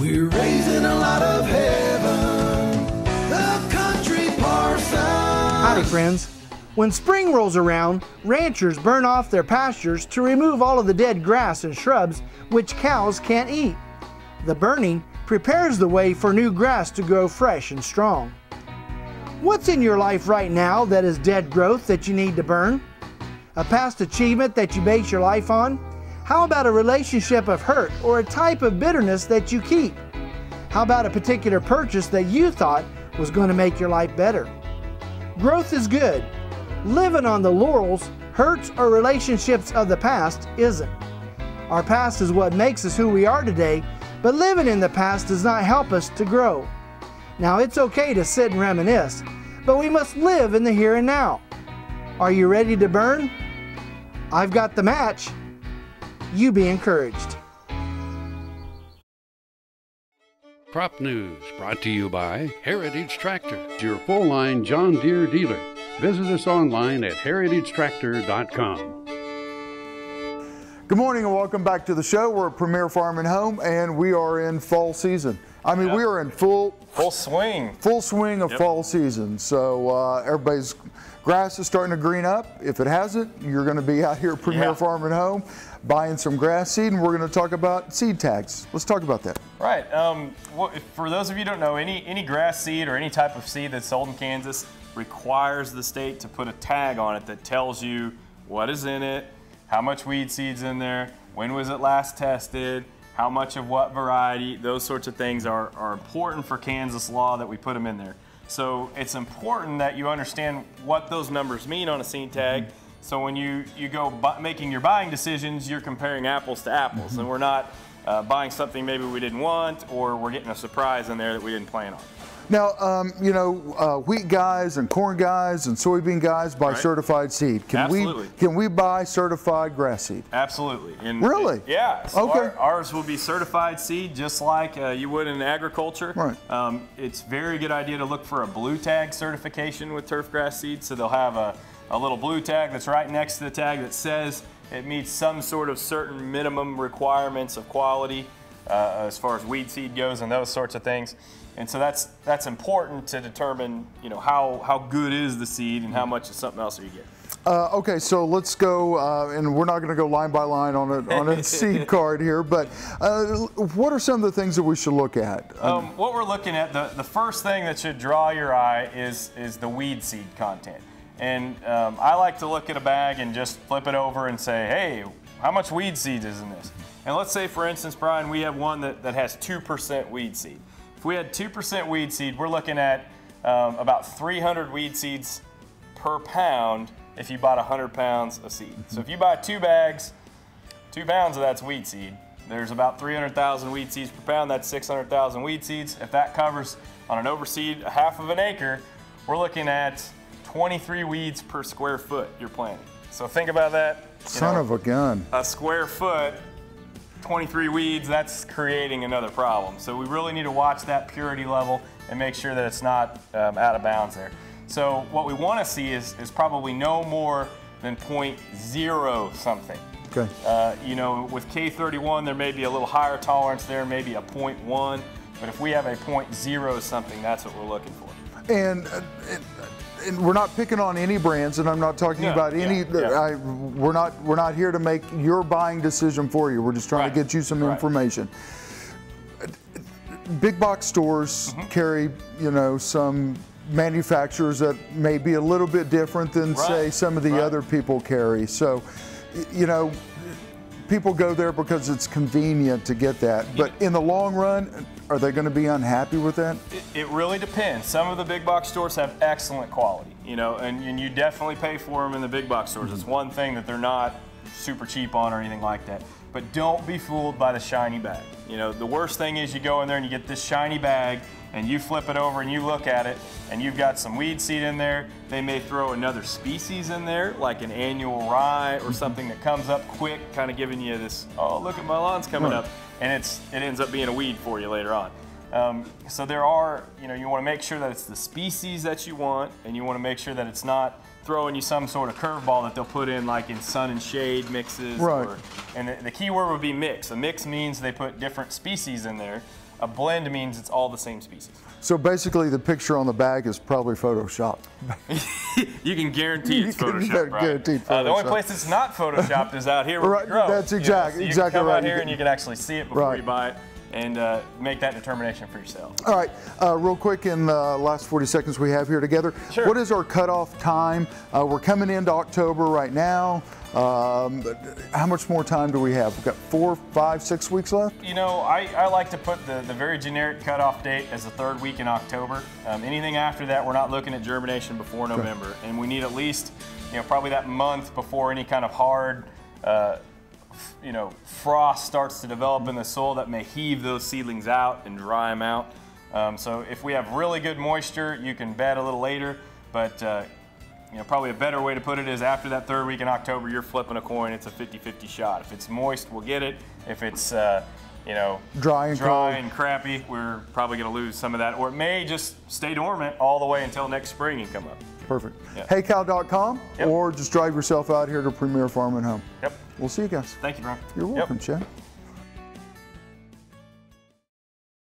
We're raising a lot of heaven, the country parson. Howdy, friends. When spring rolls around, ranchers burn off their pastures to remove all of the dead grass and shrubs which cows can't eat. The burning prepares the way for new grass to grow fresh and strong. What's in your life right now that is dead growth that you need to burn? A past achievement that you base your life on? How about a relationship of hurt or a type of bitterness that you keep? How about a particular purchase that you thought was going to make your life better? Growth is good. Living on the laurels, hurts, or relationships of the past isn't. Our past is what makes us who we are today, but living in the past does not help us to grow. Now, it's okay to sit and reminisce, but we must live in the here and now. Are you ready to burn? I've got the match. You be encouraged. Crop News brought to you by Heritage Tractor, your full-line John Deere dealer. Visit us online at heritagetractor.com. Good morning and welcome back to the show. We're at Premier Farm and Home and we are in fall season. I mean, we are in full swing of fall season. So everybody's grass is starting to green up. If it hasn't, you're going to be out here at Premier Farm and Home buying some grass seed, and we're going to talk about seed tags. Let's talk about that. Right. For those of you who don't know, any grass seed or any type of seed that's sold in Kansas requires the state to put a tag on it that tells you what is in it, how much weed seed's in there, when was it last tested, how much of what variety. Those sorts of things are important for Kansas law that we put them in there. So it's important that you understand what those numbers mean on a seed tag. So when you go making your buying decisions, you're comparing apples to apples, and we're not buying something maybe we didn't want, or we're getting a surprise in there that we didn't plan on. Now, wheat guys and corn guys and soybean guys buy certified seed. Can we buy certified grass seed? Absolutely. Really? Yeah. So okay. Ours will be certified seed, just like you would in agriculture. Right. It's a very good idea to look for a blue tag certification with turf grass seed. So they'll have a little blue tag that's right next to the tag that says it meets some sort of certain minimum requirements of quality as far as weed seed goes and those sorts of things. And so that's important to determine, how good is the seed and how much of something else are you getting. Okay, so let's go, and we're not going to go line by line on a seed card here, but what are some of the things that we should look at? What we're looking at, the first thing that should draw your eye is the weed seed content. And I like to look at a bag and just flip it over and say, hey, how much weed seed is in this? And let's say, for instance, Brian, we have one that has 2% weed seed. If we had 2% weed seed, we're looking at about 300 weed seeds per pound if you bought 100 pounds of seed. So if you buy 2 bags, 2 pounds of that's weed seed. There's about 300,000 weed seeds per pound. That's 600,000 weed seeds. If that covers on an overseed half of an acre, we're looking at 23 weeds per square foot you're planting. So think about that. Son of a gun. A square foot, 23 weeds, that's creating another problem. So we really need to watch that purity level and make sure that it's not out of bounds there. So what we want to see is probably no more than 0.0 something. Okay. With K31, there may be a little higher tolerance there, maybe a 0.1, but if we have a 0.0 something, that's what we're looking for. And we're not picking on any brands, and I'm not talking about any. We're not here to make your buying decision for you. We're just trying to get you some information. Big box stores carry, some manufacturers that may be a little bit different than say some of the other people carry. So, people go there because it's convenient to get that. But in the long run, are they going to be unhappy with that? It really depends. Some of the big box stores have excellent quality, and you definitely pay for them in the big box stores. It's one thing that they're not super cheap on or anything like that. But don't be fooled by the shiny bag. The worst thing is you go in there and you get this shiny bag and you flip it over and you look at it and you've got some weed seed in there. They may throw another species in there, like an annual rye or something that comes up quick, kind of giving you this, oh, look at my lawn's coming up. And it ends up being a weed for you later on. So there are, you want to make sure that it's the species that you want, and you want to make sure that it's not throwing you some sort of curveball that they'll put in like in sun and shade mixes. Right. And the key word would be mix. A mix means they put different species in there. A blend means it's all the same species. So basically, the picture on the bag is probably Photoshopped. You can guarantee it's Photoshopped, right? Guaranteed The only Photoshopped. place that's not Photoshopped is out here where Right, we grow. that's So exactly you can come right. out here and you can actually see it before Right. you buy it and make that determination for yourself. All right, real quick in the last 40 seconds we have here together. Sure. What is our cutoff time? We're coming into October right now. How much more time do we have? We've got 4, 5, 6 weeks left? You know, I like to put the very generic cutoff date as the 3rd week in October. Anything after that, we're not looking at germination before November. And we need at least, probably that month before any kind of hard, frost starts to develop in the soil that may heave those seedlings out and dry them out. So if we have really good moisture, you can bed a little later, but probably a better way to put it is after that 3rd week in October, you're flipping a coin. It's a 50-50 shot. If it's moist, we'll get it. If it's Dry and crappy, we're probably going to lose some of that, or it may just stay dormant all the way until next spring and come up. Perfect. Yeah. HeyCow.com, Yep. or just drive yourself out here to Premier Farm and Home. Yep. We'll see you guys. Thank you, Brian. You're welcome, Yep. Chad.